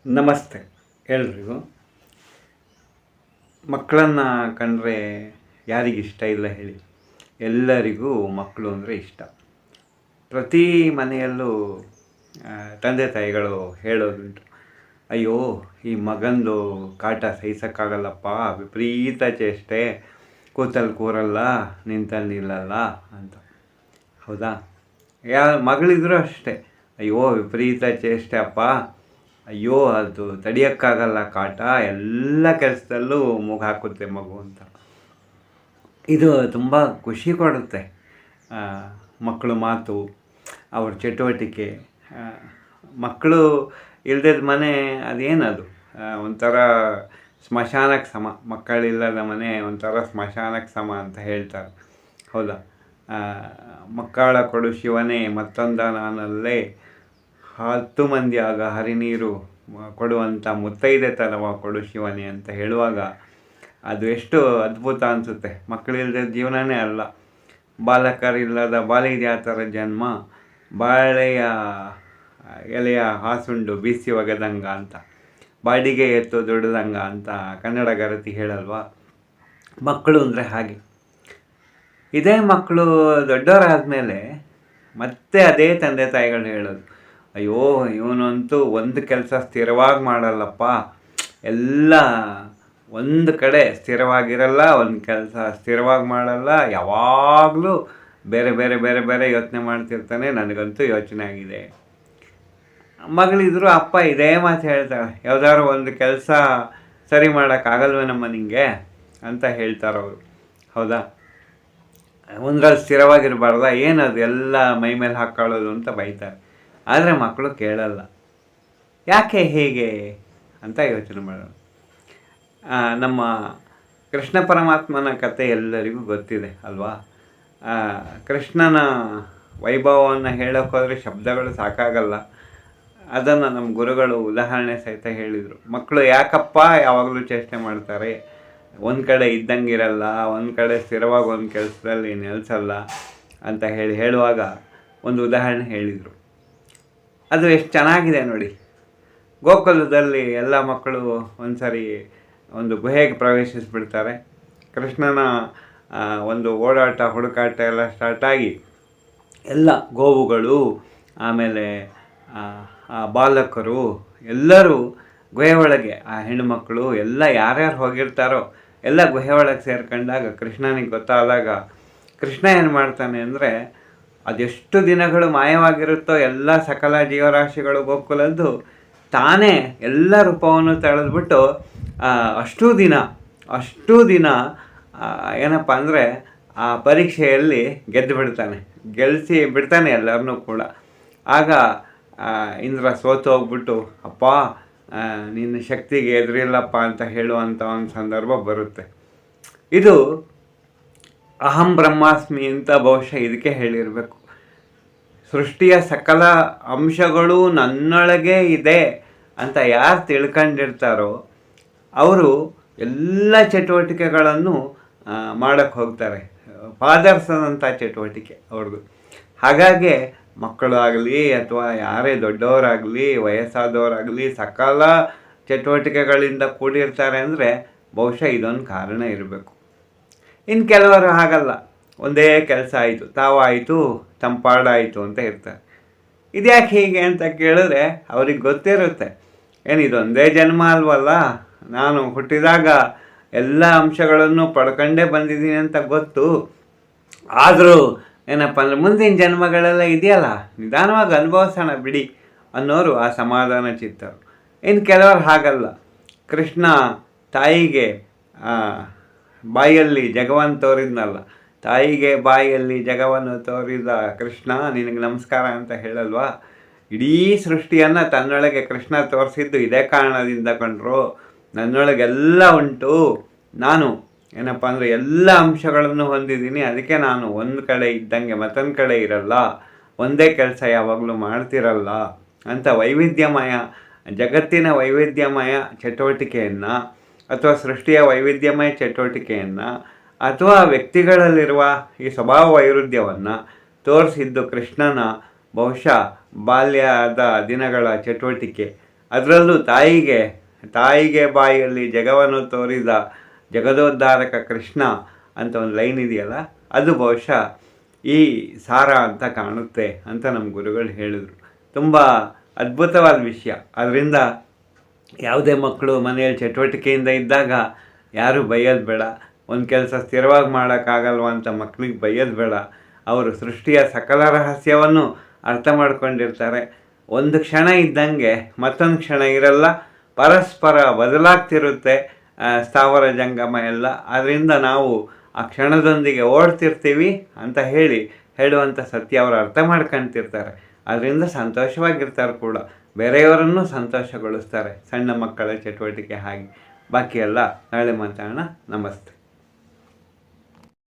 ನಮಸ್ತೆ ಎಲ್ರಿಗೂ. ಮಕ್ಕಳನ್ನು ಕಂಡ್ರೆ ಯಾರಿಗಿಷ್ಟ ಇಲ್ಲ ಹೇಳಿ? ಎಲ್ಲರಿಗೂ ಮಕ್ಕಳು ಅಂದರೆ ಇಷ್ಟ. ಪ್ರತಿ ಮನೆಯಲ್ಲೂ ತಂದೆ ತಾಯಿಗಳು ಹೇಳೋದುಂಟು, ಅಯ್ಯೋ ಈ ಮಗಂದು ಕಾಟ ಸಹಿಸೋಕ್ಕಾಗಲ್ಲಪ್ಪ, ವಿಪರೀತ ಚೇಷ್ಟೆ, ಕೂತಲ್ಲಿ ಕೂರಲ್ಲ, ನಿಂತಲ್ಲಿ ನಿಲ್ಲಲ್ಲ ಅಂತ. ಹೌದಾ? ಮಗಳಿದ್ರೂ ಅಷ್ಟೇ, ಅಯ್ಯೋ ವಿಪರೀತ ಚೇಷ್ಟೆ ಅಪ್ಪ, ಅಯ್ಯೋ ಅದು ತಡಿಯೋಕ್ಕಾಗಲ್ಲ ಕಾಟ, ಎಲ್ಲ ಕೆಲಸದಲ್ಲೂ ಮೂಗು ಹಾಕುತ್ತೆ ಮಗು ಅಂತ. ಇದು ತುಂಬ ಖುಷಿ ಕೊಡುತ್ತೆ. ಮಕ್ಕಳು ಮಾತು, ಅವ್ರ ಚಟುವಟಿಕೆ. ಮಕ್ಕಳು ಇಲ್ಲದ ಮನೆ ಅದೇನದು ಒಂಥರ ಸ್ಮಶಾನಕ್ಕೆ ಸಮ. ಮಕ್ಕಳಿಲ್ಲದ ಮನೆ ಒಂಥರ ಸ್ಮಶಾನಕ್ಕೆ ಸಮ ಅಂತ ಹೇಳ್ತಾರೆ. ಹೌದಾ? ಮಕ್ಕಳ ಕೊಡು ಶಿವನೇ ಮತ್ತೊಂದ ನಾನಲ್ಲೇ, 10 ಮಂದಿ ಆಗ ಹರಿನೀರು ಕೊಡುವಂಥ ಮುತ್ತೈದೆ ತನವ ಕೊಡು ಶಿವನೇ ಅಂತ ಹೇಳುವಾಗ ಅದು ಎಷ್ಟು ಅದ್ಭುತ ಅನಿಸುತ್ತೆ. ಮಕ್ಕಳಿಲ್ಲದ ಜೀವನವೇ ಅಲ್ಲ. ಬಾಲಕರಿಲ್ಲದ ಬಾಲಿದ್ಯಾ ಥರ ಜನ್ಮ, ಬಾಳೆಯ ಎಲೆಯ ಹಾಸುಂಡು ಬೀಸಿ ಒಗೆದಂಗ ಅಂತ, ಬಾಡಿಗೆ ಎತ್ತು ದುಡ್ದಂಗ ಅಂತ ಕನ್ನಡ ಗರತಿ ಹೇಳಲ್ವಾ? ಮಕ್ಕಳು ಅಂದರೆ ಹಾಗೆ. ಇದೇ ಮಕ್ಕಳು ದೊಡ್ಡವರಾದಮೇಲೆ ಮತ್ತೆ ಅದೇ ತಂದೆ ತಾಯಿಗಳು ಹೇಳೋದು, ಅಯ್ಯೋ ಇವನಂತೂ ಒಂದು ಕೆಲಸ ಸ್ಥಿರವಾಗಿ ಮಾಡಲ್ಲಪ್ಪ, ಎಲ್ಲ ಒಂದು ಕಡೆ ಸ್ಥಿರವಾಗಿರಲ್ಲ, ಒಂದು ಕೆಲಸ ಸ್ಥಿರವಾಗಿ ಮಾಡಲ್ಲ, ಯಾವಾಗಲೂ ಬೇರೆ ಬೇರೆ ಬೇರೆ ಬೇರೆ ಯೋಚನೆ ಮಾಡ್ತಿರ್ತಾನೆ, ನನಗಂತೂ ಯೋಚನೆ ಆಗಿದೆ. ಮಗಳಿದ್ರು ಅಪ್ಪ ಇದೇ ಮಾತು ಹೇಳ್ತಾಳೆ, ಯಾವುದಾದ್ರು ಒಂದು ಕೆಲಸ ಸರಿ ಮಾಡೋಕ್ಕಾಗಲ್ವೇನಮ್ಮ ನಿಂಗೆ ಅಂತ ಹೇಳ್ತಾರವರು. ಹೌದಾ? ಒಂದ್ರಲ್ಲಿ ಸ್ಥಿರವಾಗಿರಬಾರ್ದ, ಏನದು ಎಲ್ಲ ಮೈ ಮೇಲೆ ಹಾಕ್ಕೊಳ್ಳೋದು ಅಂತ ಬೈತಾರೆ. ಆದರೆ ಮಕ್ಕಳು ಕೇಳಲ್ಲ. ಯಾಕೆ ಹೇಗೆ ಅಂತ ಯೋಚನೆ ಮಾಡೋಣ. ನಮ್ಮ ಕೃಷ್ಣ ಪರಮಾತ್ಮನ ಕತೆ ಎಲ್ಲರಿಗೂ ಗೊತ್ತಿದೆ ಅಲ್ವಾ? ಕೃಷ್ಣನ ವೈಭವವನ್ನು ಹೇಳೋಕ್ಕೋದ್ರೆ ಶಬ್ದಗಳು ಸಾಕಾಗಲ್ಲ. ಅದನ್ನು ನಮ್ಮ ಗುರುಗಳು ಉದಾಹರಣೆ ಸಹಿತ ಹೇಳಿದರು. ಮಕ್ಕಳು ಯಾಕಪ್ಪ ಯಾವಾಗಲೂ ಚೇಷ್ಟೆ ಮಾಡ್ತಾರೆ, ಒಂದು ಕಡೆ ಇದ್ದಂಗಿರಲ್ಲ, ಒಂದು ಕಡೆ ಸ್ಥಿರವಾಗಿ ಒಂದು ಕೆಲಸದಲ್ಲಿ ನೆಲೆಸಲ್ಲ ಅಂತ ಹೇಳುವಾಗ ಒಂದು ಉದಾಹರಣೆ ಹೇಳಿದರು. ಅದು ಎಷ್ಟು ಚೆನ್ನಾಗಿದೆ ನೋಡಿ. ಗೋಕುಲದಲ್ಲಿ ಎಲ್ಲ ಮಕ್ಕಳು ಒಂದು ಸರಿ ಒಂದು ಗುಹೆಗೆ ಪ್ರವೇಶಿಸಿಬಿಡ್ತಾರೆ. ಕೃಷ್ಣನ ಒಂದು ಓಡಾಟ ಹುಡುಕಾಟ ಎಲ್ಲ ಸ್ಟಾರ್ಟಾಗಿ ಎಲ್ಲ ಗೋವುಗಳು, ಆಮೇಲೆ ಬಾಲಕರು ಎಲ್ಲರೂ ಗುಹೆ ಒಳಗೆ, ಆ ಹೆಣ್ಣುಮಕ್ಕಳು ಎಲ್ಲ ಯಾರ್ಯಾರು ಹೋಗಿರ್ತಾರೋ ಎಲ್ಲ ಗುಹೆ ಒಳಗೆ ಸೇರ್ಕೊಂಡಾಗ ಕೃಷ್ಣನಿಗೆ ಗೊತ್ತಾದಾಗ ಕೃಷ್ಣ ಏನು ಮಾಡ್ತಾನೆ ಅಂದರೆ, ಅದೆಷ್ಟು ದಿನಗಳು ಮಾಯವಾಗಿರುತ್ತೋ ಎಲ್ಲ ಸಕಲ ಜೀವರಾಶಿಗಳು ಗೋಕುಲದ್ದು, ತಾನೇ ಎಲ್ಲ ರೂಪವನ್ನು ತಳೆದ್ಬಿಟ್ಟು ಅಷ್ಟೂ ದಿನ ಏನಪ್ಪ ಅಂದರೆ ಆ ಪರೀಕ್ಷೆಯಲ್ಲಿ ಗೆಲ್ಲಿಸಿ ಬಿಡ್ತಾನೆ ಎಲ್ಲರನ್ನೂ ಕೂಡ. ಆಗ ಇಂದ್ರ ಸೋತು ಹೋಗ್ಬಿಟ್ಟು, ಅಪ್ಪ ನಿನ್ನ ಶಕ್ತಿಗೆ ಎದುರಿಲ್ಲಪ್ಪ ಅಂತ ಹೇಳುವಂಥ ಒಂದು ಸಂದರ್ಭ ಬರುತ್ತೆ. ಇದು ಅಹಂ ಬ್ರಹ್ಮಾಸ್ಮಿ ಅಂತ ಬಹುಶಃ ಇದಕ್ಕೆ ಹೇಳಿರಬೇಕು. ಸೃಷ್ಟಿಯ ಸಕಲ ಅಂಶಗಳು ನನ್ನೊಳಗೆ ಇದೆ ಅಂತ ಯಾರು ತಿಳ್ಕೊಂಡಿರ್ತಾರೋ ಅವರು ಎಲ್ಲ ಚಟುವಟಿಕೆಗಳನ್ನು ಮಾಡೋಕ್ಕೆ ಹೋಗ್ತಾರೆ. ಪಾದರ್ಸದಂಥ ಚಟುವಟಿಕೆ ಅವ್ರದ್ದು. ಹಾಗಾಗಿ ಮಕ್ಕಳು ಆಗಲಿ ಅಥವಾ ಯಾರೇ ದೊಡ್ಡವರಾಗಲಿ ವಯಸ್ಸಾದವರಾಗಲಿ ಸಕಲ ಚಟುವಟಿಕೆಗಳಿಂದ ಕೂಡಿರ್ತಾರೆ ಅಂದರೆ ಬಹುಶಃ ಇದೊಂದು ಕಾರಣ ಇರಬೇಕು. ಇನ್ನು ಕೆಲವರು ಹಾಗಲ್ಲ, ಒಂದೇ ಕೆಲಸ ಆಯಿತು, ತಾವಾಯಿತು ತಂಪಾಡಾಯಿತು ಅಂತ ಇರ್ತಾರೆ. ಇದ್ಯಾಕೆ ಹೀಗೆ ಅಂತ ಕೇಳಿದ್ರೆ ಅವ್ರಿಗೆ ಗೊತ್ತಿರುತ್ತೆ, ಏನು ಇದೊಂದೇ ಜನ್ಮ ಅಲ್ವಲ್ಲ, ನಾನು ಹುಟ್ಟಿದಾಗ ಎಲ್ಲ ಅಂಶಗಳನ್ನು ಪಡ್ಕೊಂಡೇ ಬಂದಿದ್ದೀನಿ ಅಂತ ಗೊತ್ತು. ಆದರೂ ಏನಪ್ಪ ಅಂದರೆ ಮುಂದಿನ ಜನ್ಮಗಳೆಲ್ಲ ಇದೆಯಲ್ಲ, ನಿಧಾನವಾಗಿ ಅನುಭವಿಸೋಣ ಬಿಡಿ ಅನ್ನೋರು ಆ ಸಮಾಧಾನ ಚಿತ್ತರು. ಇನ್ನು ಕೆಲವರು ಹಾಗಲ್ಲ. ಕೃಷ್ಣ ತಾಯಿಗೆ ಬಾಯಲ್ಲಿ ಜಗವನ್ನು ತೋರಿದ್ನಲ್ಲ, ತಾಯಿಗೆ ಬಾಯಲ್ಲಿ ಜಗವನ್ನು ತೋರಿದ ಕೃಷ್ಣ ನಿನಗೆ ನಮಸ್ಕಾರ ಅಂತ ಹೇಳಲ್ವಾ? ಇಡೀ ಸೃಷ್ಟಿಯನ್ನು ತನ್ನೊಳಗೆ ಕೃಷ್ಣ ತೋರಿಸಿದ್ದು ಇದೇ ಕಾರಣದಿಂದ ಕಂಡ್ರು. ನನ್ನೊಳಗೆಲ್ಲ ಉಂಟು, ನಾನು ಏನಪ್ಪ ಅಂದರೆ ಎಲ್ಲ ಅಂಶಗಳನ್ನು ಹೊಂದಿದ್ದೀನಿ, ಅದಕ್ಕೆ ನಾನು ಒಂದು ಕಡೆ ಇದ್ದಂಗೆ ಮತ್ತೊಂದು ಕಡೆ ಇರಲ್ಲ, ಒಂದೇ ಕೆಲಸ ಯಾವಾಗಲೂ ಮಾಡ್ತಿರಲ್ಲ ಅಂತ ವೈವಿಧ್ಯಮಯ ಜಗತ್ತಿನ ವೈವಿಧ್ಯಮಯ ಚಟುವಟಿಕೆಯನ್ನು ಅಥವಾ ಸೃಷ್ಟಿಯ ವೈವಿಧ್ಯಮಯ ಚಟುವಟಿಕೆಯನ್ನು ಅಥವಾ ವ್ಯಕ್ತಿಗಳಲ್ಲಿರುವ ಈ ಸ್ವಭಾವ ವೈರುಧ್ಯವನ್ನು ತೋರಿಸಿದ್ದು ಕೃಷ್ಣನ ಬಹುಶಃ ಬಾಲ್ಯದ ದಿನಗಳ ಚಟುವಟಿಕೆ ಅದರಲ್ಲೂ ತಾಯಿಗೆ ಬಾಯಲ್ಲಿ ಜಗವನ್ನು ತೋರಿದ ಜಗದೋದ್ಧಾರಕ ಕೃಷ್ಣ ಅಂತ ಒಂದು ಲೈನ್ ಇದೆಯಲ್ಲ, ಅದು ಬಹುಶಃ ಈ ಸಾರ ಅಂತ ಕಾಣುತ್ತೆ ಅಂತ ನಮ್ಮ ಗುರುಗಳು ಹೇಳಿದರು. ತುಂಬ ಅದ್ಭುತವಾದ ವಿಷಯ. ಅದರಿಂದ ಯಾವುದೇ ಮಕ್ಕಳು ಮನೆಯಲ್ಲಿ ಚಟುವಟಿಕೆಯಿಂದ ಇದ್ದಾಗ ಯಾರೂ ಬೈಯೋದು ಬೇಡ. ಒಂದು ಕೆಲಸ ಸ್ಥಿರವಾಗಿ ಮಾಡೋಕ್ಕಾಗಲ್ವ ಅಂತ ಮಕ್ಕಳಿಗೆ ಬೈಯೋದು ಬೇಡ. ಅವರು ಸೃಷ್ಟಿಯ ಸಕಲ ರಹಸ್ಯವನ್ನು ಅರ್ಥ ಮಾಡ್ಕೊಂಡಿರ್ತಾರೆ. ಒಂದು ಕ್ಷಣ ಇದ್ದಂಗೆ ಮತ್ತೊಂದು ಕ್ಷಣ ಇರಲ್ಲ, ಪರಸ್ಪರ ಬದಲಾಗ್ತಿರುತ್ತೆ ಸ್ಥಾವರ ಜಂಗಮ ಎಲ್ಲ. ಆದ್ದರಿಂದ ನಾವು ಆ ಕ್ಷಣದೊಂದಿಗೆ ಓಡ್ತಿರ್ತೀವಿ ಅಂತ ಹೇಳುವಂಥ ಸತ್ಯ ಅವರು ಅರ್ಥ ಮಾಡ್ಕೊಳ್ತಿರ್ತಾರೆ. ಅದರಿಂದ ಸಂತೋಷವಾಗಿರ್ತಾರೆ ಕೂಡ, ಬೇರೆಯವರನ್ನು ಸಂತೋಷಗೊಳಿಸ್ತಾರೆ. ಸಣ್ಣ ಮಕ್ಕಳ ಚಟುವಟಿಕೆ ಹಾಗೆ. ಬಾಕಿ ಎಲ್ಲ ನಾಳೆ ಮಾತಾಡೋಣ. ನಮಸ್ತೆ.